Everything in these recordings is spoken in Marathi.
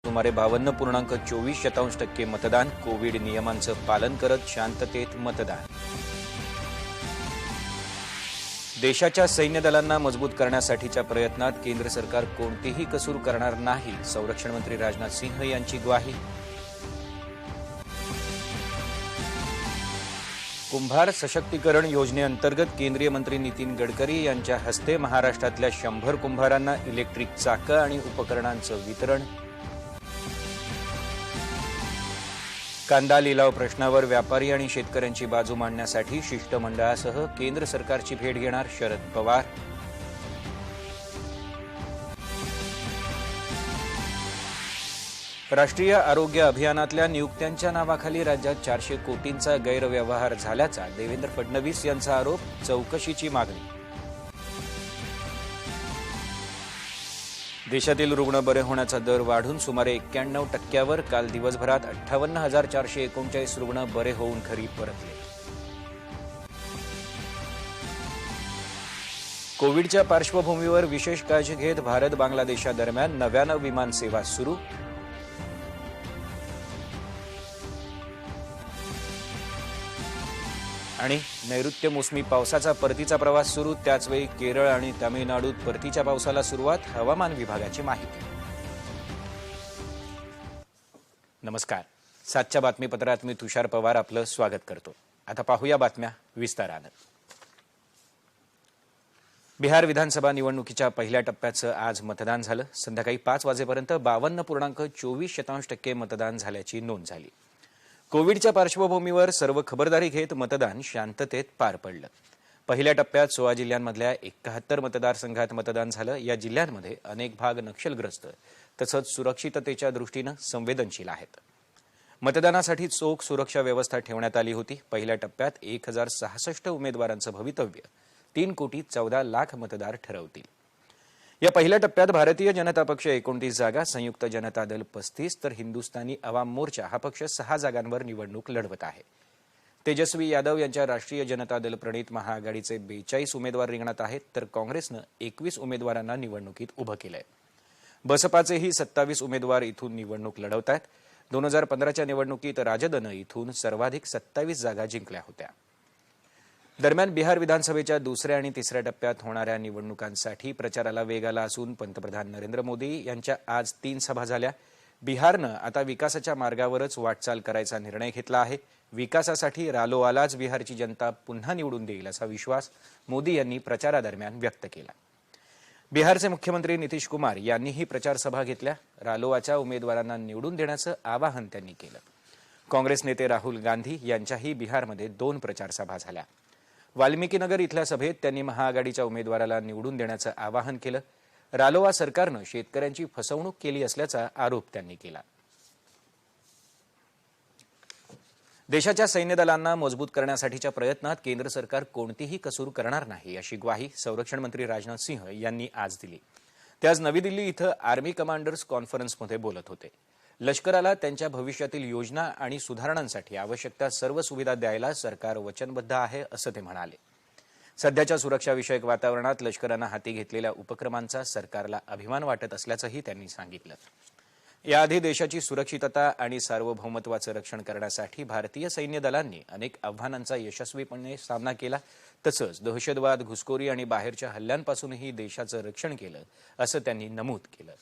सुमारे 52.24% मतदान, कोविड नियमांचं पालन करत शांततेत मतदान। देशाच्या सैन्य दलांना मजबूत करण्यासाठीच्या प्रयत्नात केंद्र सरकार कोणतीही कसूर करणार नाही, संरक्षण मंत्री राजनाथ सिंह यांची ग्वाही। कुंभार सशक्तीकरण योजनेअंतर्गत केंद्रीय मंत्री नितीन गडकरी यांच्या हस्ते महाराष्ट्रातल्या 100 कुंभारांना इलेक्ट्रिक चाकं आणि उपकरणांचं वितरण। कांदा लिलाव प्रश्नावर व्यापारी आणि शेतकऱ्यांची बाजू मांडण्यासाठी शिष्टमंडळासह केंद्र सरकारची भेट घेणार शरद पवार। राष्ट्रीय आरोग्य अभियानातल्या नियुक्त्यांच्या नावाखाली राज्यात 400 कोटींचा गैरव्यवहार झाल्याचा देवेंद्र फडणवीस यांचा आरोप, चौकशीची मागणी। देशातील रुग्ण बरे होण्याचा दर वाढून सुमारे 91%वर काल दिवसभरात 58,439 रुग्ण बरे होऊन घरी परतले। कोविडच्या पार्श्वभूमीवर विशेष काळजी घेत भारत बांगलादेशादरम्यान नव्यानं विमान सेवा सुरू। आणि नैऋत्य मोसमी पावसाचा परतीचा प्रवास सुरू, त्याचवेळी केरळ आणि तामिळनाडूत परतीच्या पावसाला सुरुवात, हवामान विभागाची माहिती। नमस्कार, 7च्या बातमीपत्रात मी तुषार पवार आपलं स्वागत करतो। आता पाहूया बातम्या विस्तारानं। बिहार विधानसभा निवडणुकीच्या पहिल्या टप्प्याचं आज मतदान झालं। संध्याकाळी 5 वाजेपर्यंत 52.24% मतदान झाल्याची नोंद झाली। कोविडच्या पार्श्वभूमीवर सर्व खबरदारी घेत मतदान शांततेत पार पडलं। पहिल्या टप्प्यात 16 जिल्ह्यांमधल्या 71 मतदारसंघात मतदान झालं। या जिल्ह्यांमध्ये अनेक भाग नक्षलग्रस्त तसंच सुरक्षिततेच्या दृष्टीनं संवेदनशील आहेत। मतदानासाठी चोख सुरक्षा व्यवस्था ठेवण्यात आली होती। पहिल्या टप्प्यात 1066 उमेदवारांचं भवितव्य 3,14,00,000 मतदार ठरवतील। या पहिल्या टप्प्यात भारतीय जनता पक्ष 29 जागा, संयुक्त जनता दल 35 तर हिंदुस्थानी अवाम मोर्चा हा पक्ष 6 जागांवर निवडणूक लढवत आहे। तेजस्वी यादव यांच्या राष्ट्रीय जनता दल प्रणित महाआघाडीचे 42 उमेदवार रिंगणात आहेत, तर काँग्रेसनं 21 उमेदवारांना निवडणुकीत उभं केलंय। बसपाचेही 27 उमेदवार इथून निवडणूक लढवत आहेत। 2015च्या निवडणुकीत राजदनं इथून सर्वाधिक 27 जागा जिंकल्या होत्या। दरम्यान बिहार विधानसभेच्या दुसऱ्या आणि तिसऱ्या टप्प्यात होणाऱ्या निवडणुकांसाठी प्रचाराला वेग आला असून पंतप्रधान नरेंद्र मोदी यांच्या आज 3 सभा झाल्या। बिहारनं आता विकासाच्या मार्गावरच वाटचाल करायचा निर्णय घेतला आहे। विकासासाठी रालोआलाच बिहारची जनता पुन्हा निवडून देईल असा विश्वास मोदी यांनी प्रचारादरम्यान व्यक्त केला। बिहारचे मुख्यमंत्री नितीश कुमार यांनीही प्रचारसभा घेतल्या। रालोआच्या उमेदवारांना निवडून देण्याचं आवाहन त्यांनी केलं। काँग्रेस नेते राहुल गांधी यांच्याही बिहारमध्ये 2 प्रचारसभा झाल्या। वाल्मिकीनगर इथल्या सभेत त्यांनी महाआघाडीच्या उमेदवाराला निवडून देण्याचं आवाहन केलं। रालोआ सरकारनं शेतकऱ्यांची फसवणूक केली असल्याचा आरोप त्यांनी केला। देशाच्या सैन्य दलांना मजबूत करण्यासाठीच्या प्रयत्नात केंद्र सरकार कोणतीही कसूर करणार नाही, अशी ग्वाही संरक्षण मंत्री राजनाथ सिंह यांनी आज दिली। ते आज नवी दिल्ली इथं आर्मी कमांडर्स कॉन्फरन्समध्ये बोलत होते। लष्कराला त्यांच्या भविष्यातील योजना आणि सुधारणांसाठी आवश्यक त्या सर्व सुविधा द्यायला सरकार वचनबद्ध आहे, असं ते म्हणाले। सध्याच्या सुरक्षाविषयक वातावरणात लष्करानं हाती घेतलेल्या उपक्रमांचा सरकारला अभिमान वाटत असल्याचंही त्यांनी सांगितलं। याआधी देशाची सुरक्षितता आणि सार्वभौमत्वाचं रक्षण करण्यासाठी भारतीय सैन्य दलांनी अनेक आव्हानांचा यशस्वीपणे सामना केला, तसंच दहशतवाद, घुसखोरी आणि बाहेरच्या हल्ल्यांपासूनही देशाचं रक्षण केलं, असं त्यांनी नमूद केलं।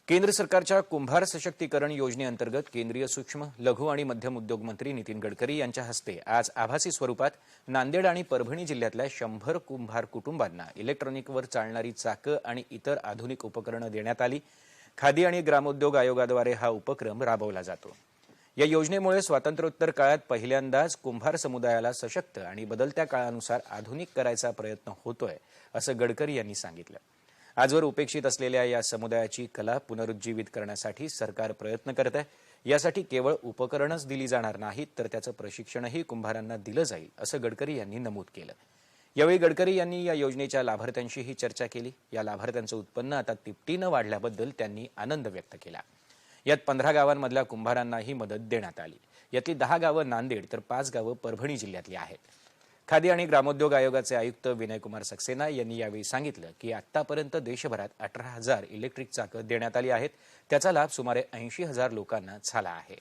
केंद्र सरकारच्या कुंभार सशक्तीकरण योजनेअंतर्गत केंद्रीय सूक्ष्म, लघु आणि मध्यम उद्योग मंत्री नितीन गडकरी यांच्या हस्ते आज आभासी स्वरूपात नांदेड आणि परभणी जिल्ह्यातल्या 100 कुंभार कुटुंबांना इलेक्ट्रॉनिकवर चालणारी चाकं आणि इतर आधुनिक उपकरणं देण्यात आली। खादी आणि ग्रामोद्योग आयोगाद्वारे हा उपक्रम राबवला जातो। या योजनेमुळे स्वातंत्र्योत्तर काळात पहिल्यांदाच कुंभार समुदायाला सशक्त आणि बदलत्या काळानुसार आधुनिक करायचा प्रयत्न होतोय, असं गडकरी यांनी सांगितलं। आजवर उपेक्षित असलेल्या या समुदायाची कला पुनरुज्जीवित करण्यासाठी सरकार प्रयत्न करत आहे। यासाठी केवळ उपकरणच दिली जाणार नाहीत, तर त्याचं प्रशिक्षणही कुंभारांना दिलं जाईल, असं गडकरी यांनी नमूद केलं। यावेळी गडकरी यांनी या योजनेच्या लाभार्थ्यांशीही चर्चा केली। या लाभार्थ्यांचं उत्पन्न आता तिपटीनं वाढल्याबद्दल त्यांनी आनंद व्यक्त केला। यात 15 गावांमधल्या कुंभारांनाही मदत देण्यात आली। यातली 10 गावं नांदेड तर 5 गावं परभणी जिल्ह्यातली आहेत। खादी आणि ग्रामोद्योग आयोगाचे आयुक्त विनयकुमार सक्सेना यांनी यावेळी सांगितलं की आतापर्यंत देशभरात 18,000 इलेक्ट्रिक चाकं देण्यात आली आहेत. त्याचा लाभ सुमारे 80,000 लोकांना झाला आहे.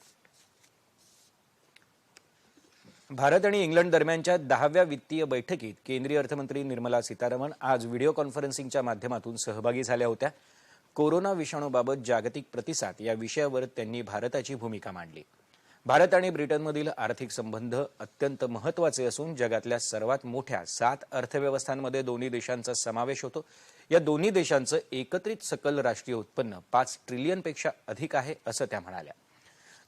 भारत आणि इंग्लंड दरम्यानच्या 10व्या वित्तीय बैठकीत केंद्रीय अर्थमंत्री निर्मला सीतारामन आज व्हिडिओ कॉन्फरन्सिंगच्या माध्यमातून सहभागी झाल्या होत्या. कोरोना विषाणूबाबत जागतिक प्रतिसाद या विषयावर त्यांनी भारताची भूमिका मांडली. भारत आणि ब्रिटनमधील आर्थिक संबंध अत्यंत महत्त्वाचे असून जगातल्या सर्वात मोठ्या 7 अर्थव्यवस्थांमध्ये दोन्ही देशांचा समावेश होतो. या दोन्ही देशांचं एकत्रित सकल राष्ट्रीय उत्पन्न 5 ट्रिलियनपेक्षा अधिक आहे असं त्या म्हणाल्या.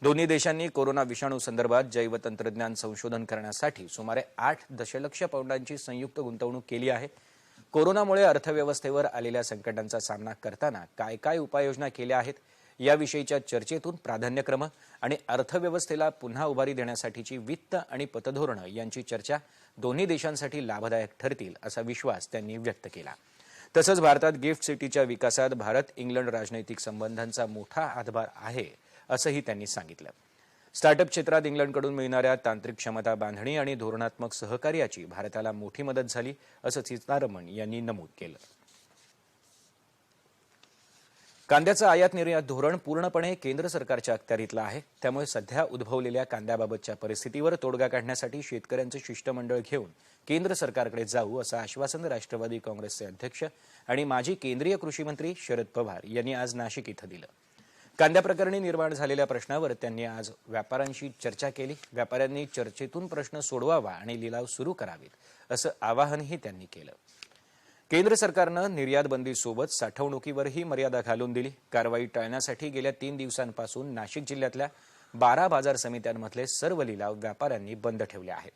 दोन्ही देशांनी कोरोना विषाणू संदर्भात जैवतंत्रज्ञान संशोधन करण्यासाठी सुमारे 8 दशलक्ष पाऊंडांची संयुक्त गुंतवणूक केली आहे. कोरोनामुळे अर्थव्यवस्थेवर आलेल्या संकटांचा सामना करताना काय काय उपाययोजना केल्या आहेत याविषयीच्या चर्चेतून प्राधान्यक्रम आणि अर्थव्यवस्थेला पुन्हा उभारी देण्यासाठीची वित्त आणि पतधोरणं यांची चर्चा दोन्ही देशांसाठी लाभदायक ठरतील असा विश्वास त्यांनी व्यक्त केला. तसंच भारतात गिफ्ट सिटीच्या विकासात भारत इंग्लंड राजनैतिक संबंधांचा मोठा हातभार आहे असंही त्यांनी सांगितलं. स्टार्टअप क्षेत्रात इंग्लंडकडून मिळणाऱ्या तांत्रिक क्षमता बांधणी आणि धोरणात्मक सहकार्याची भारताला मोठी मदत झाली असं सीतारामन यांनी नमूद केलं. कांद्याचं आयात निर्यात धोरण पूर्णपणे केंद्र सरकारच्या अखत्यारीतलं आहे. त्यामुळे सध्या उद्भवलेल्या कांद्याबाबतच्या परिस्थितीवर तोडगा काढण्यासाठी शेतकऱ्यांचं शिष्टमंडळ घेऊन केंद्र सरकारकडे जाऊ असं आश्वासन राष्ट्रवादी काँग्रेसचे अध्यक्ष आणि माजी केंद्रीय कृषी मंत्री शरद पवार यांनी आज नाशिक इथं दिलं. कांद्याप्रकरणी निर्माण झालेल्या प्रश्नावर त्यांनी आज व्यापाऱ्यांशी चर्चा केली. व्यापाऱ्यांनी चर्चेतून प्रश्न सोडवावा आणि लिलाव सुरू करावेत असं आवाहनही त्यांनी केलं. केंद्र सरकारनं निर्यात बंदीसोबत साठवणुकीवरही मर्यादा घालून दिली. कारवाई टाळण्यासाठी गेल्या 3 दिवसांपासून नाशिक जिल्ह्यातल्या 12 बाजार समित्यांमधले सर्व लिलाव व्यापाऱ्यांनी बंद ठेवले आहेत.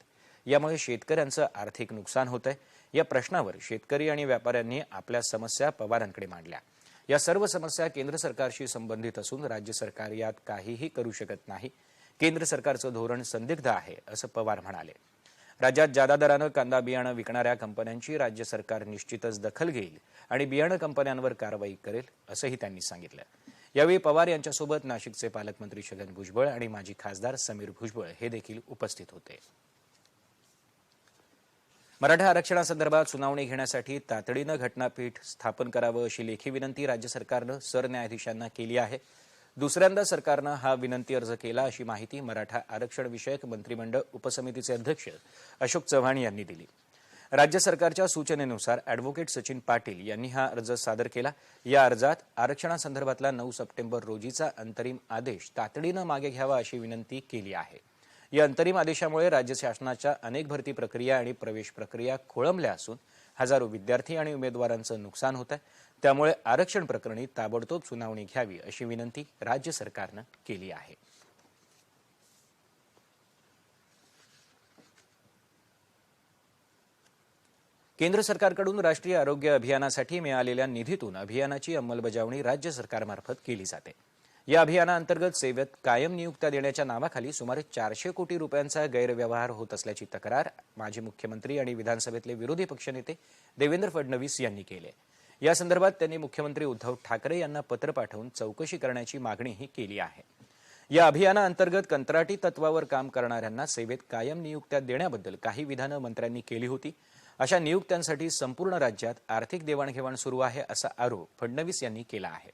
यामुळे शेतकऱ्यांचं आर्थिक नुकसान होतंय. या प्रश्नावर शेतकरी आणि व्यापाऱ्यांनी आपल्या समस्या पवारांकडे मांडल्या. या सर्व समस्या केंद्र सरकारशी संबंधित असून राज्य सरकार यात काहीही करू शकत नाही. केंद्र सरकारचं धोरण संदिग्ध आहे असं पवार म्हणाले. राज्यात जादा दरानं कांदा बियाणं विकणाऱ्या कंपन्यांची राज्य सरकार निश्चितच दखल घेईल आणि बियाणं कंपन्यांवर कारवाई करेल असंही त्यांनी सांगितलं. यावेळी पवार यांच्यासोबत नाशिकचे पालकमंत्री छगन भुजबळ आणि माजी खासदार समीर भुजबळ हे देखील उपस्थित होते. मराठा आरक्षणासंदर्भात सुनावणी घेण्यासाठी तातडीनं घटनापीठ स्थापन करावं अशी लेखी विनंती राज्य सरकारनं सरन्यायाधीशांना केली आहे. दुसऱ्यांदा सरकारनं हा विनंती अर्ज केला अशी माहिती मराठा आरक्षण विषयक मंत्रिमंडळ उपसमितीचे अध्यक्ष अशोक चव्हाण यांनी दिली. राज्य सरकारच्या सूचनेनुसार अॅडव्होकेट सचिन पाटील यांनी हा अर्ज सादर केला. या अर्जात आरक्षणासंदर्भातला 9 सप्टेंबर रोजीचा अंतरिम आदेश तातडीनं मागे घ्यावा अशी विनंती केली आहे. या अंतरिम आदेशामुळे राज्य शासनाच्या अनेक भरती प्रक्रिया आणि प्रवेश प्रक्रिया खोळंबल्या असून हजारो विद्यार्थी आणि उमेदवारांचं नुकसान होत आहे. त्यामुळे आरक्षण प्रकरणी ताबडतोब सुनावणी घ्यावी अशी विनंती राज्य सरकारनं केली आहे. केंद्र सरकारकडून राष्ट्रीय आरोग्य अभियानासाठी मिळालेल्या निधीतून अभियानाची अंमलबजावणी राज्य सरकारमार्फत केली जाते. या अभियानाअंतर्गत सेवेत कायम नियुक्त्या देण्याच्या नावाखाली सुमारे 400 कोटी रुपयांचा गैरव्यवहार होत असल्याची तक्रार माजी मुख्यमंत्री आणि विधानसभेतले विरोधी पक्षनेते देवेंद्र फडणवीस यांनी केली. या संदर्भात त्यांनी मुख्यमंत्री उद्धव ठाकरे यांना पत्र पाठवून चौकशी करण्याची मागणीही केली आहे. या अभियानाअंतर्गत कंत्राटी तत्वावर काम करणाऱ्यांना सेवेत कायम नियुक्त्या देण्याबद्दल काही विधानं मंत्र्यांनी केली होती. अशा नियुक्त्यांसाठी संपूर्ण राज्यात आर्थिक देवाणघेवाण सुरू आहे असा आरोप फडणवीस यांनी केला आहे.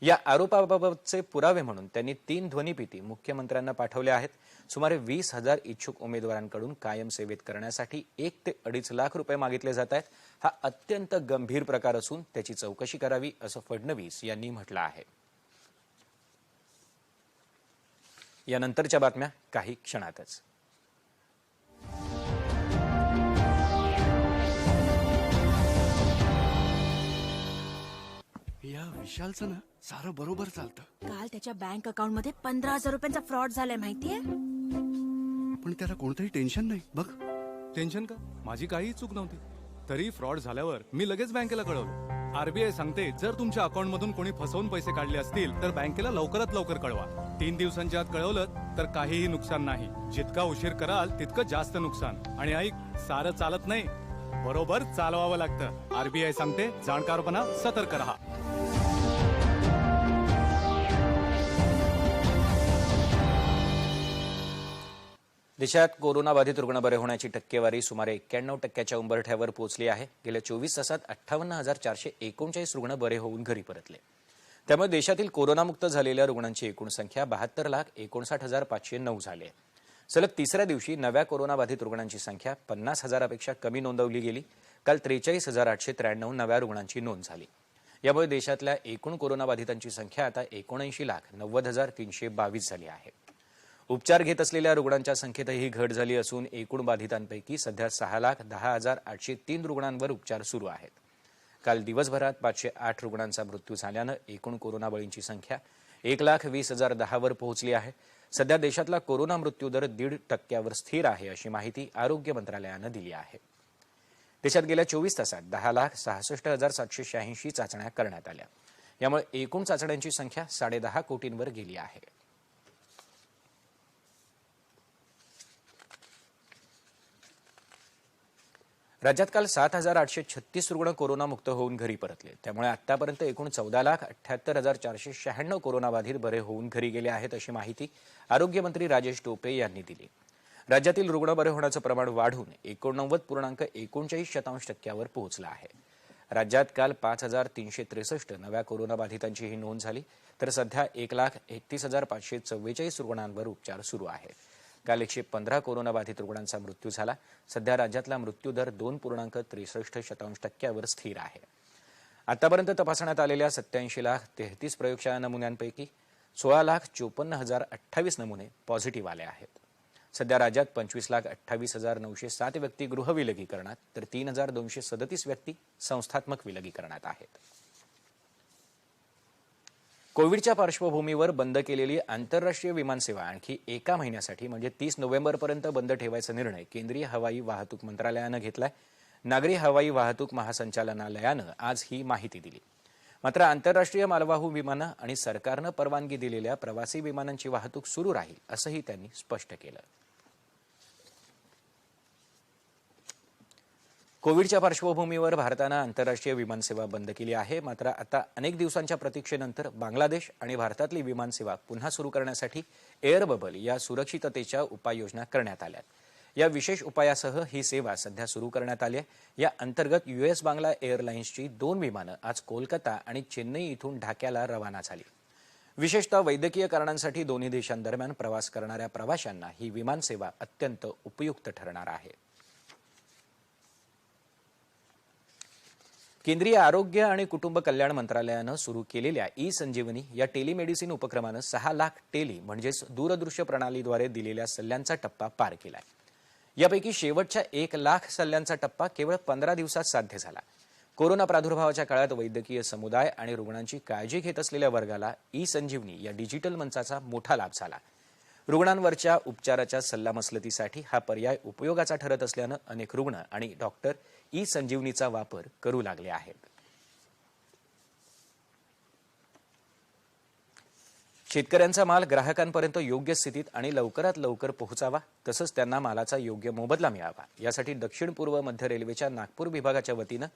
या आरोपाबाबतचे पुरावे म्हणून त्यांनी 3 ध्वनिफिती मुख्यमंत्र्यांना पाठवल्या आहेत. सुमारे 20,000 इच्छुक उमेदवारांकडून कायम सेवेत करण्यासाठी 1 ते 2.5 लाख रुपये मागितले जात आहेत. हा अत्यंत गंभीर प्रकार असून त्याची चौकशी करावी असं फडणवीस यांनी म्हटलं आहे. यानंतरच्या बातम्या काही क्षणातच. या विशालचं ना सारं बरोबर चालतं. काल त्याच्या बँक अकाउंट मध्ये 15,000 रुपयांचा फ्रॉड झालाय माहितीये. पण त्याला कोणतंही टेन्शन नाही बघ. टेन्शन का? माझी काहीही चूक नव्हती. तरी फ्रॉड झाल्यावर मी लगेच बँकेला कळवलं. आरबीआय सांगते जर तुमच्या अकाउंट मधून कोणी फसवून पैसे काढले असतील तर बँकेला लवकरात लवकर कळवा. 3 दिवसांच्या आत कळवलं तर काहीही नुकसान नाही. जितका उशीर कराल तितकं जास्त नुकसान. आणि ऐक, सारं चालत नाही, बरोबर चालवावं लागतं. आरबीआय सांगते जाणकारपणा, सतर्क रहा. देशात कोरोनाबाधित रुग्ण बरे होण्याची टक्केवारी सुमारे 91% उंबरठ्यावर पोहोचली आहे. गेल्या 24 तासात 58,439 रुग्ण बरे होऊन घरी परतले. त्यामुळे देशातील कोरोनामुक्त झालेल्या रुग्णांची एकूण संख्या 72,59,509 झाली आहे. सलग तिसऱ्या दिवशी नव्या कोरोनाबाधित रुग्णांची संख्या 50,000पेक्षा कमी नोंदवली गेली. काल 43,893 नव्या रुग्णांची नोंद झाली. यामुळे देशातल्या एकूण कोरोनाबाधितांची संख्या आता 79,90,322 झाली आहे. उपचार घेत असलेल्या रुग्णांच्या संख्येतही घट झाली असून एकूण बाधितांपैकी सध्या 6,10,803 रुग्णांवर उपचार सुरू आहेत. काल दिवसभरात 508 रुग्णांचा मृत्यू झाल्यानं एकूण कोरोना बळींची संख्या 1,20,010 वर पोहोचली आहे. सध्या देशातला कोरोना मृत्यू दर 1.5% स्थिर आहे, अशी माहिती आरोग्य मंत्रालयानं दिली आहे. देशात गेल्या 24 तासात 10,66,786 चाचण्या करण्यात आल्या. यामुळे एकूण चाचण्यांची संख्या 10.5 कोटींवर गेली आहे. राज्यात काल 7,836 रुग्ण कोरोनामुक्त होऊन घरी परतले. त्यामुळे आतापर्यंत एकूण 14,78,496 कोरोनाबाधित बरे होऊन घरी गेले आहेत, अशी माहिती आरोग्यमंत्री राजेश टोपे यांनी दिली. राज्यातील रुग्ण बरे होण्याचं प्रमाण वाढून 89.39% पोहोचलं आहे. राज्यात काल 5,363 नव्या कोरोनाबाधितांचीही नोंद झाली. तर सध्या 1,31,544 रुग्णांवर उपचार सुरू आहेत. काल 115 कोरोनाबाधित रुग्णांचा मृत्यू झाला. सध्या राज्यातला मृत्यूदर 2.63% वर स्थिर आहे. आतापर्यंत तपासण्यात आलेल्या 87,33,000 प्रयोगशाळा नमुन्यांपैकी 16,54,028 नमुने पॉझिटिव्ह आले आहेत. सध्या राज्यात 25,28,907 व्यक्ती गृहविलगीकरणात तर 3,237 व्यक्ती संस्थात्मक विलगीकरणात आहेत. कोविडच्या पार्श्वभूमीवर बंद केलेली आंतरराष्ट्रीय विमानसेवा आणखी एका महिन्यासाठी म्हणजे 30 नोव्हेंबरपर्यंत बंद ठेवायचा निर्णय केंद्रीय हवाई वाहतूक मंत्रालयानं घेतलाय. नागरी हवाई वाहतूक महासंचालनालयानं आज ही माहिती दिली. मात्र आंतरराष्ट्रीय मालवाहू विमानं आणि सरकारनं परवानगी दिलेल्या प्रवासी विमानांची वाहतूक सुरू राहील, असंही त्यांनी स्पष्ट केलं. कोविडच्या पार्श्वभूमीवर भारतानं आंतरराष्ट्रीय विमानसेवा बंद केली आहे. मात्र आता अनेक दिवसांच्या प्रतीक्षेनंतर बांगलादेश आणि भारतातली विमानसेवा पुन्हा सुरू करण्यासाठी एअर बबल या सुरक्षिततेच्या उपाययोजना करण्यात आल्या. या विशेष उपायासह ही सेवा सध्या सुरू करण्यात आली आहे. या अंतर्गत US बांगला एअरलाइन्सची 2 विमानं आज कोलकाता आणि चेन्नई इथून ढाक्याला रवाना झाली. विशेषतः वैद्यकीय कारणांसाठी दोन्ही देशांदरम्यान प्रवास करणाऱ्या प्रवाशांना ही विमानसेवा अत्यंत उपयुक्त ठरणार आहे. केंद्रीय आरोग्य आणि कुटुंब कल्याण मंत्रालयानं सुरू केलेल्या ई-संजीवनी या टेलिमेडिसिन उपक्रमानं 6 लाख टेली म्हणजेच दूरदृश्य प्रणालीद्वारे दिलेल्या सल्ल्यांचा टप्पा पार केलाय. यापैकी शेवटच्या 1 लाख सल्ल्यांचा टप्पा केवळ 15 दिवसात साध्य झाला. कोरोना प्रादुर्भावाच्या काळात वैद्यकीय समुदाय आणि रुग्णांची काळजी घेत असलेल्या वर्गाला ई-संजीवनी या डिजिटल मंचाचा मोठा लाभ झाला. रुग्णांवरच्या उपचाराच्या सल्लामसलतीसाठी हा पर्याय उपयोगाचा ठरत असल्यानं अनेक रुग्ण आणि डॉक्टर ई-संजीवनीचा वापर करू लागले आहेत. शेतकऱ्यांचा माल ग्राहकांपर्यंत योग्य स्थितीत आणि लवकरात लवकर पोहोचावा, तसंच त्यांना मालाचा योग्य मोबदला मिळावा, यासाठी दक्षिण पूर्व मध्य रेल्वेच्या नागपूर विभागाच्या वतीनं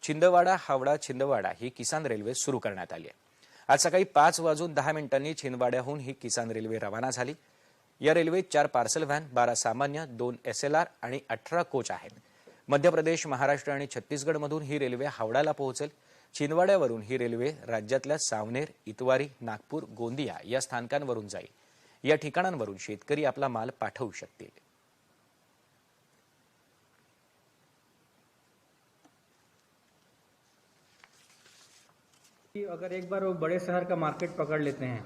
छिंदवाडा हावडा छिंदवाडा ही किसान रेल्वे सुरू करण्यात आली आहे. आज सकाळी 5:10 छिंदवाड्याहून ही किसान रेल्वे रवाना झाली. या रेल्वेत 4 पार्सल व्हॅन, 12 सामान्य, 2 SLR आणि 18 कोच आहेत. मध्य प्रदेश, महाराष्ट्र आणि छत्तीसगडमधून ही रेल्वे हावडाला पोहोचेल. छिंदवाड्यावरून ही रेल्वे राज्यातल्या सावनेर, इतवारी, नागपूर, गोंदिया या स्थानकांवरून जाईल. या ठिकाणांवरून शेतकरी आपला माल पाठवू शकतील. अगर एक बार वो बड़े शहर का मार्केट पकड़ लेते हैं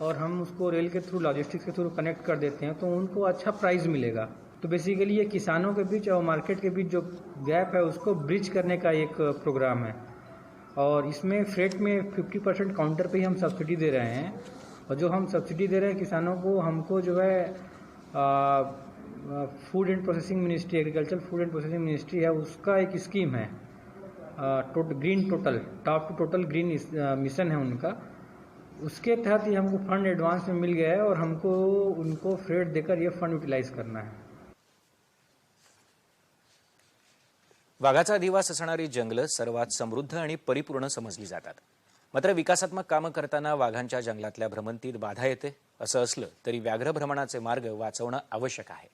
और हम उसको रेल के थ्रू, लॉजिस्टिक्स के थ्रू कनेक्ट कर देते हैं तो उनको अच्छा प्राइस मिलेगा. तो बेसिकली ये किसानों के बीच और मार्केट के बीच जो गैप है उसको ब्रिज करने का एक प्रोग्राम है. और इसमें फ्रेट में 50% काउंटर पे ही हम सब्सिडी दे रहे हैं. और जो हम सब्सिडी दे रहे हैं किसानों को, हमको जो है food and processing ministry, agriculture food and processing ministry है, उसका एक स्कीम है green total, top to total green mission है उनका. उसके तहत ही हमको फंड एडवांस में मिल गया है और हमको उनको फ्रेट देकर ये फंड यूटिलाइज करना है. वाघाचा अधिवास असणारी जंगलं सर्वात समृद्ध आणि परिपूर्ण समजली जातात. मात्र विकासात्मक कामं करताना वाघांच्या जंगलातल्या भ्रमंतीत बाधा येते. असं असलं तरी व्याघ्र भ्रमणाचे मार्ग वाचवणं आवश्यक आहे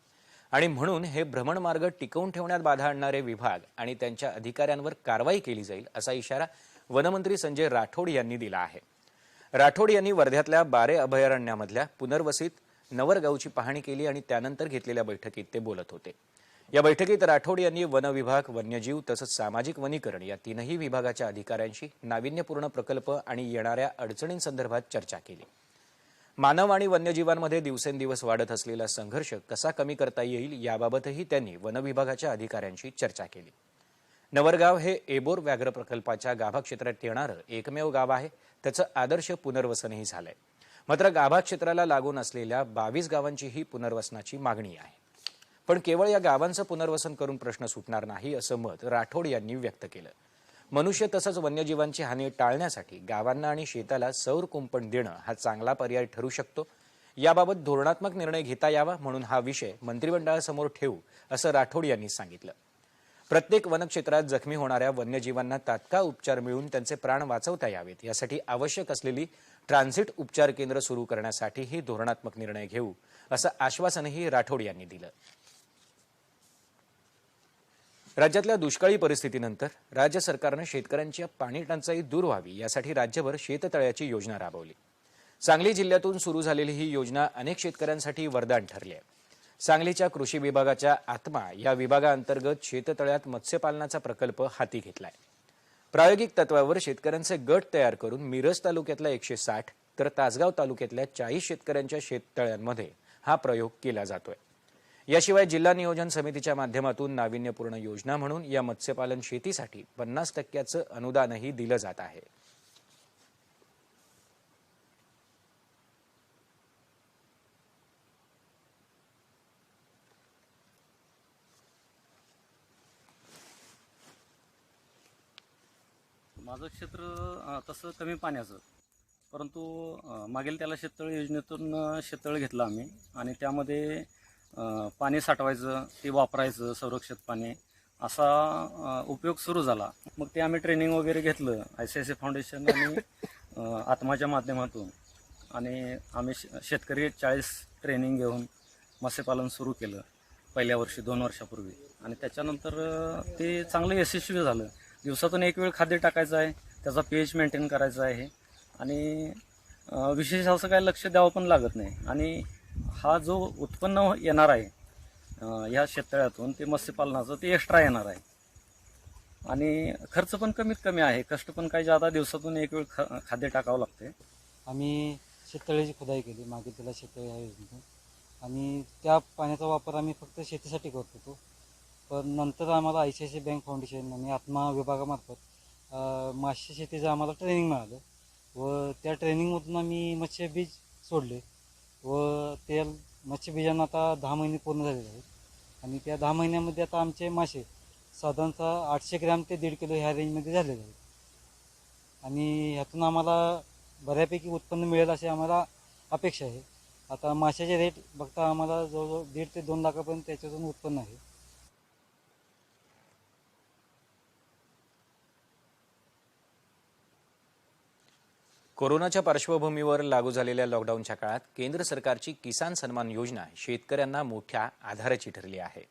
आणि म्हणून हे भ्रमण मार्ग टिकवून ठेवण्यात बाधा आणणारे विभाग आणि त्यांच्या अधिकाऱ्यांवर कारवाई केली जाईल असा इशारा वनमंत्री संजय राठोड यांनी दिला आहे. राठोड यांनी वर्ध्यातल्या बारे अभयारण्यामधल्या पुनर्वसित नवरगावची पाहणी केली आणि त्यानंतर घेतलेल्या बैठकीत ते बोलत होते. या बैठकीत राठोड यांनी वन विभाग, वन्यजीव तसंच सामाजिक वनीकरण या तीनही विभागाच्या अधिकाऱ्यांशी नाविन्यपूर्ण प्रकल्प आणि येणाऱ्या अडचणींसंदर्भात चर्चा केली. मानव आणि वन्यजीवांमध्ये दिवसेंदिवस वाढत असलेला संघर्ष कसा कमी करता येईल याबाबतही त्यांनी वन विभागाच्या अधिकाऱ्यांशी चर्चा केली. नवरगाव हे एबोर व्याघ्र प्रकल्पाच्या गाभा क्षेत्रात येणारं एकमेव गाव आहे. त्याचं आदर्श पुनर्वसनही झालंय. मात्र गाभा क्षेत्राला लागून असलेल्या 22 गावांचीही पुनर्वसनाची मागणी आहे. पण केवळ या गावांचं पुनर्वसन करून प्रश्न सुटणार नाही असं मत राठोड यांनी व्यक्त केलं. मनुष्य तसंच वन्यजीवांची हानी टाळण्यासाठी गावांना आणि शेताला सौर कुंपण देणं हा चांगला पर्याय ठरू शकतो. याबाबत धोरणात्मक निर्णय घेता यावा म्हणून हा विषय मंत्रिमंडळासमोर ठेवू असं राठोड यांनी सांगितलं. प्रत्येक वनक्षेत्रात जखमी होणाऱ्या वन्यजीवांना तात्काळ उपचार मिळून त्यांचे प्राण वाचवता यावेत यासाठी आवश्यक असलेली ट्रान्झिट उपचार केंद्र सुरू करण्यासाठीही धोरणात्मक निर्णय घेऊ असं आश्वासनही राठोड यांनी दिलं. राज्यातल्या दुष्काळी परिस्थितीनंतर राज्य सरकारनं शेतकऱ्यांची पाणी टंचाई दूर व्हावी यासाठी राज्यभर शेततळ्याची योजना राबवली. सांगली जिल्ह्यातून सुरू झालेली ही योजना अनेक शेतकऱ्यांसाठी वरदान ठरली आहे. सांगलीच्या कृषी विभागाच्या आत्मा या विभागाअंतर्गत शेततळ्यात मत्स्यपालनाचा प्रकल्प हाती घेतलाय. प्रायोगिक तत्वावर शेतकऱ्यांचे गट तयार करून मिरज तालुक्यातल्या 160 तर तासगाव तालुक्यातल्या 40 शेतकऱ्यांच्या शेततळ्यांमध्ये हा प्रयोग केला जातोय. याशिवाय जिल्हा नियोजन समितीच्या माध्यमातून नाविन्यपूर्ण योजना म्हणून या मत्स्यपालन शेतीसाठी 50% अनुदानही दिलं जात आहे. माझं क्षेत्र तसं कमी पाण्याचं, परंतु मागील त्याला शेततळ योजनेतून शेततळ घेतलं आम्ही आणि त्यामध्ये पाणी साठवायचं, ते वापरायचं, संरक्षित पाणी असा उपयोग सुरू झाला. मग ते आम्ही ट्रेनिंग वगैरे घेतलं ICICI फाउंडेशन आणि आत्माच्या माध्यमातून आणि आम्ही शेतकरी 40 ट्रेनिंग घेऊन मत्स्यपालन सुरू केलं पहिल्या वर्षी 2 वर्षापूर्वी आणि त्याच्यानंतर ते चांगलं यशस्वी झालं. दिवसातून एक वेळ खाद्य टाकायचं आहे, त्याचा pH मेंटेन करायचा आहे आणि विशेष असं काही लक्ष द्यावं पण लागत नाही आणि हा जो उत्पन्न येणार आहे या शेततळ्यातून ते मत्स्यपालनाचं ते एक्स्ट्रा येणार आहे आणि खर्च पण कमीत कमी आहे, कष्ट पण काही जादा, दिवसातून एक वेळ खाद्य टाकावं लागते. आम्ही शेततळ्याची खुदाई केली मागे त्याला शेततळे ह्या योजनेतून आणि त्या पाण्याचा वापर आम्ही फक्त शेतीसाठी करत होतो. पण नंतर आम्हाला ICICI बँक फाउंडेशन आणि आत्मा विभागामार्फत मासे शेतीचं आम्हाला ट्रेनिंग मिळालं व त्या ट्रेनिंगमधून आम्ही मत्स्यबीज सोडले व त्या मत्स्यबीजांना आता 10 महिने पूर्ण झालेले आहेत आणि त्या 10 महिन्यामध्ये आता आमचे मासे साधारणतः 800 ग्रॅम ते 1.5 किलो ह्या रेंजमध्ये झालेले आहेत आणि ह्यातून आम्हाला बऱ्यापैकी उत्पन्न मिळेल अशी आम्हाला अपेक्षा आहे. आता माशाचे रेट बघता आम्हाला जवळजवळ 1.5 ते 2 लाखापर्यंत त्याच्यातून उत्पन्न आहे. कोरोनाच्या पार्श्वभूमीवर लागू झालेल्या लॉकडाऊनच्या काळात केंद्र सरकारची किसान सन्मान योजना शेतकऱ्यांना मोठ्या आधाराची ठरली आहे.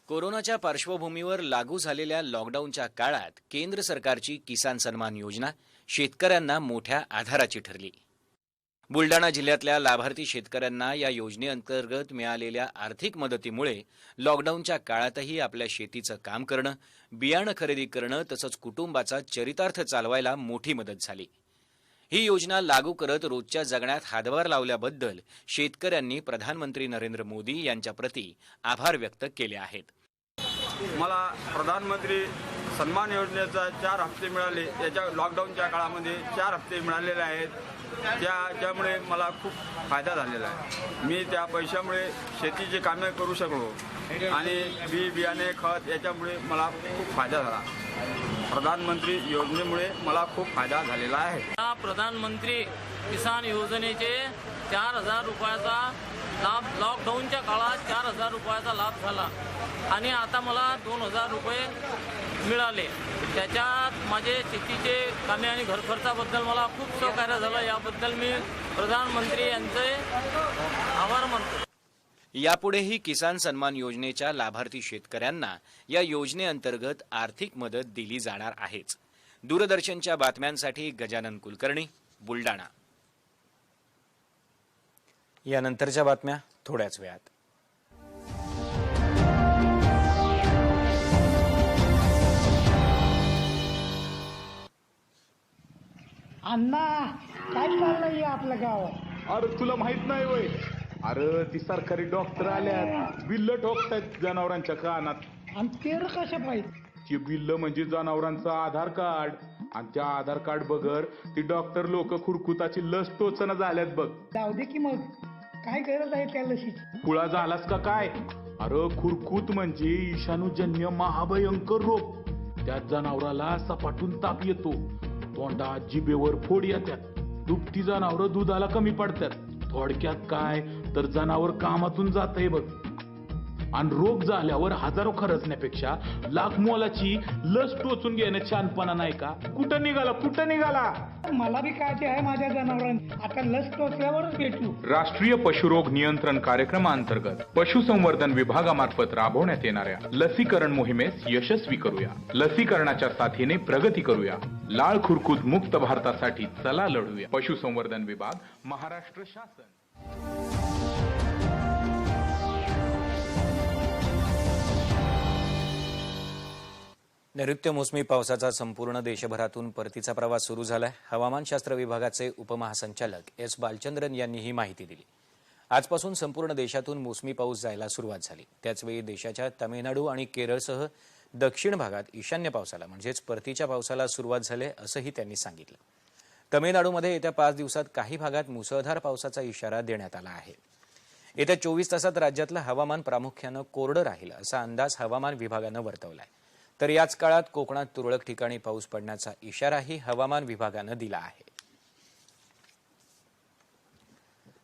कोरोनाच्या पार्श्वभूमीवर लागू झालेल्या लॉकडाऊनच्या काळात केंद्र सरकारची किसान सन्मान योजना शेतकऱ्यांना मोठ्या आधाराची ठरली. बुलडाणा जिल्ह्यातल्या लाभार्थी शेतकऱ्यांना या योजनेअंतर्गत मिळालेल्या आर्थिक मदतीमुळे लॉकडाऊनच्या काळातही आपल्या शेतीचं काम करणं, बियाणं खरेदी करणं तसंच कुटुंबाचा चरितार्थ चालवायला मोठी मदत झाली. ही योजना लागू करत रोजच्या जगण्यात हातभार लावल्याबद्दल शेतकऱ्यांनी प्रधानमंत्री नरेंद्र मोदी यांच्याप्रती आभार व्यक्त केले आहेत. मला प्रधानमंत्री सन्मान योजनेचा 4 हप्ते मिळाले. त्याच्या लॉकडाऊनच्या काळामध्ये 4 हप्ते मिळालेले आहेत. त्यामुळे मला खूप फायदा झालेला आहे. मी त्या पैशामुळे शेतीची कामे करू शकलो आणि बियाणे खत याच्यामुळे मला खूप फायदा झाला. प्रधानमंत्री योजनेमुळे मला खूप फायदा झालेला आहे. प्रधानमंत्री किसान योजनेचे 4,000 रुपयाचा लाभ लॉकडाऊनच्या काळात 4,000 रुपयाचा लाभ झाला आणि आता मला 2,000 रुपये मिळाले. त्याच्यात माझे शेतीचे कामे आणि घरखर्चाबद्दल मला खूप सहकार्य झालं. याबद्दल मी प्रधानमंत्री यांचे आभार मानतो. यापुढेही किसान सन्मान योजनेच्या लाभार्थी शेतकऱ्यांना या योजनेअंतर्गत आर्थिक मदत दिली जाणार आहेच. दूरदर्शनच्या बातम्यांसाठी गजानन कुलकर्णी, बुलडाणा. यानंतरच्या बातम्या थोड्याच वेळात. अण्णा काय चाललंय आपल्या गावात? अरे तुला माहित नाही वय? अरे ती सरकारी डॉक्टर आल्यात, बिल्ल ठोकतायत जनावरांच्या कानात. आणि ते कशा पाहिजे? ते बिल्ल म्हणजे जनावरांचं आधार कार्ड, आणि त्या आधार कार्ड बगर ती डॉक्टर लोक खुरकुताची लस टोचना झाल्यात बघ. जाऊ दे की मग, काय गरज आहे त्या लशीची? खुळा झालास का काय? अरे खुरकूत म्हणजे विषाणूजन्य महाभयंकर रोग. त्या जनावराला सपाटून ताप येतो, तोंडात जिभेवर फोड येतात, दुभती जनावर दुधाला कमी पडतात. थोडक्यात काय तर जनावर कामातून जातंय बघ. आणि रोग झाल्यावर हजारो खर्चण्यापेक्षा लाख मोलाची लस टोचून घेणं छानपणा नाही का? कुठं निघाला? मला बी काळजी आहे माझ्या जनावरांची. आता लस टोचल्यावरच भेटू. राष्ट्रीय पशुरोग नियंत्रण कार्यक्रमाअंतर्गत पशुसंवर्धन विभागामार्फत राबवण्यात येणाऱ्या लसीकरण मोहिमेस यशस्वी करूया. लसीकरणाच्या साथीने प्रगती करूया. लाळ खुरकूत मुक्त भारतासाठी चला लढूया. पशुसंवर्धन विभाग, महाराष्ट्र शासन. नैऋत्य मोसमी पावसाचा संपूर्ण देशभरातून परतीचा प्रवास सुरू झालाय. हवामानशास्त्र विभागाचे उपमहासंचालक एस बालचंद्रन यांनी ही माहिती दिली. आजपासून संपूर्ण देशातून मोसमी पाऊस जायला सुरुवात झाली. त्याचवेळी देशाच्या तामिळनाडू आणि केरळसह दक्षिण भागात ईशान्य पावसाला म्हणजेच परतीच्या पावसाला सुरुवात झाली असंही त्यांनी सांगितलं. तामिळनाडूमध्ये येत्या 5 दिवसात काही भागात मुसळधार पावसाचा इशारा देण्यात आला आहे. येत्या 24 तासात राज्यातलं हवामान प्रामुख्यानं कोरडं राहील असा अंदाज हवामान विभागानं वर्तवलाय. तर याच काळात कोकणात तुरळक ठिकाणी पाऊस पडण्याचा इशाराही हवामान विभागानं दिला आहे.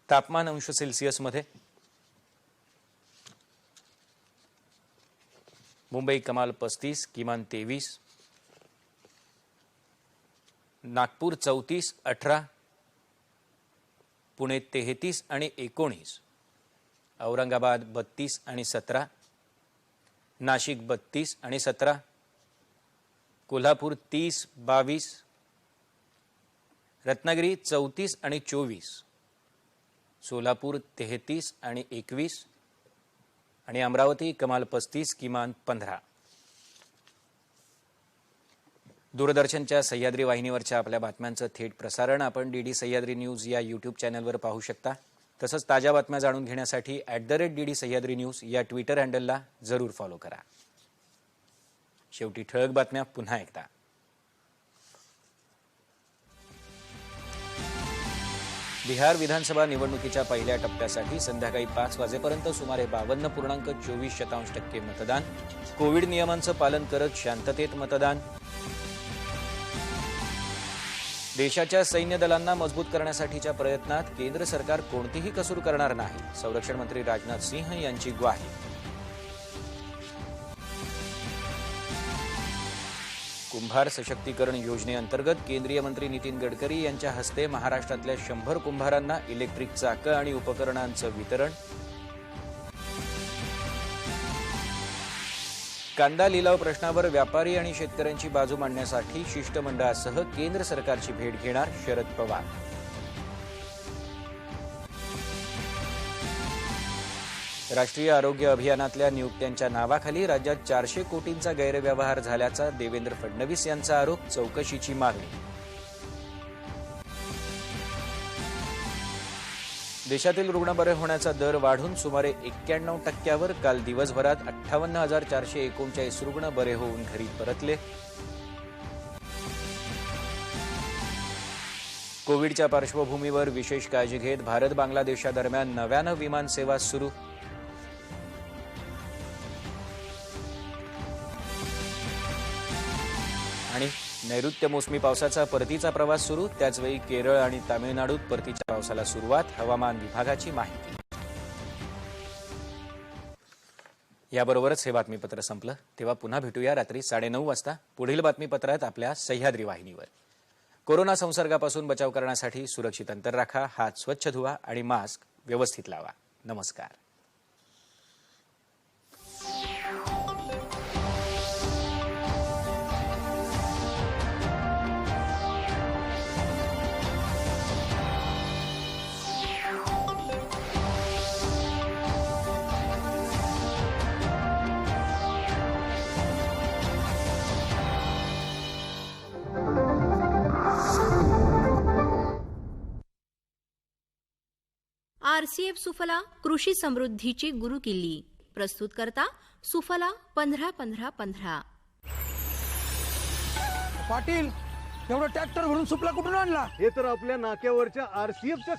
तापमान अंश सेल्सिअसमध्ये मुंबई कमाल 35, किमान 23, नागपूर 34, 18, पुणे 33 आणि 19, औरंगाबाद 32 आणि 17, नाशिक 32 आणि 17, कोल्हापूर 30, 22, रत्नागिरी 34 आणि 24, सोलापूर 33 आणि 21 आणि अमरावती कमाल 35, किमान 15. दूरदर्शनच्या सह्याद्री वाहिनीवरच्या आपल्या बातम्यांचं थेट प्रसारण आपण डीडी सह्याद्री न्यूज या यूट्यूब चॅनलवर पाहू शकता. तसंच ताज्या बातम्या जाणून घेण्यासाठी @DD सह्याद्री न्यूज या ट्विटर हँडलला जरूर फॉलो करा. शेवटी ठळक बातम्या पुन्हा एकदा. बिहार विधानसभा निवडणुकीच्या पहिल्या टप्प्यासाठी संध्याकाळी 5 वाजेपर्यंत सुमारे 52.24% मतदान. कोविड नियमांचं पालन करत शांततेत मतदान. देशाच्या सैन्य दलांना मजबूत करण्यासाठीच्या प्रयत्नात केंद्र सरकार कोणतीही कसूर करणार नाही, संरक्षण मंत्री राजनाथ सिंह यांची ग्वाही. कुंभार सशक्तीकरण योजनेअंतर्गत केंद्रीय मंत्री नितीन गडकरी यांच्या हस्ते महाराष्ट्रातल्या 100 कुंभारांना इलेक्ट्रिक चाकं आणि उपकरणांचं वितरण. कांदा लिलाव प्रश्नावर व्यापारी आणि शेतकऱ्यांची बाजू मांडण्यासाठी शिष्टमंडळासह केंद्र सरकारची भेट घेणार शरद पवार. राष्ट्रीय आरोग्य अभियानातल्या नियुक्त्यांच्या नावाखाली राज्यात 400 कोटींचा गैरव्यवहार झाल्याचा देवेंद्र फडणवीस यांचा आरोप, चौकशीची मागणी. देशातील रुग्ण बरे होण्याचा दर वाढून सुमारे 91%वर. काल दिवसभरात 58,439 रुग्ण बरे होऊन घरी परतले. कोविडच्या पार्श्वभूमीवर विशेष काळजी घेत भारत बांगलादेशादरम्यान नव्यानं विमानसेवा सुरू. आणि नैऋत्य मोसमी पावसाचा परतीचा प्रवास सुरू. त्याचवेळी केरळ आणि तामिळनाडूत परतीच्या पावसाला सुरुवात, हवामान विभागाची माहिती. याबरोबरच हे बातमीपत्र संपलं. तेव्हा पुन्हा भेटूया रात्री 9:30 वाजता पुढील बातमीपत्रात आपल्या सह्याद्री वाहिनीवर. कोरोना संसर्गापासून बचाव करण्यासाठी सुरक्षित अंतर राखा, हात स्वच्छ धुवा आणि मास्क व्यवस्थित लावा. नमस्कार. आरसीएफ सुफला कृषी समृद्धीची गुरुकिल्ली प्रस्तुत करता सुफला 15-15-15. पाटील एवढं ट्रॅक्टर भरून सुपला कुठून आणला? हे तर आपल्या नाक्यावरच्या आरसीएफच्या